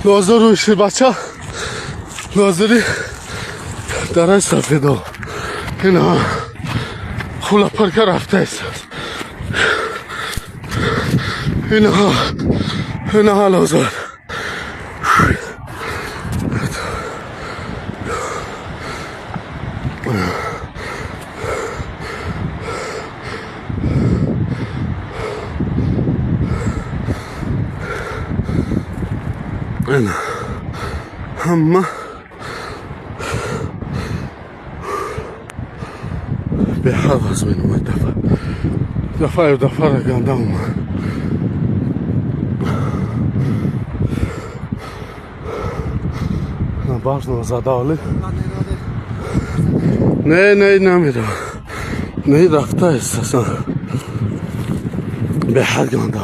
لازم روش بچه لازری درای سفیدو اینا خولا پرکه رفته است اینا لازر اینا همه به حد از من اومد دفعه را گنده اومد باش نزده آلی نه نمیره نه رفته است اصلا به حد گنده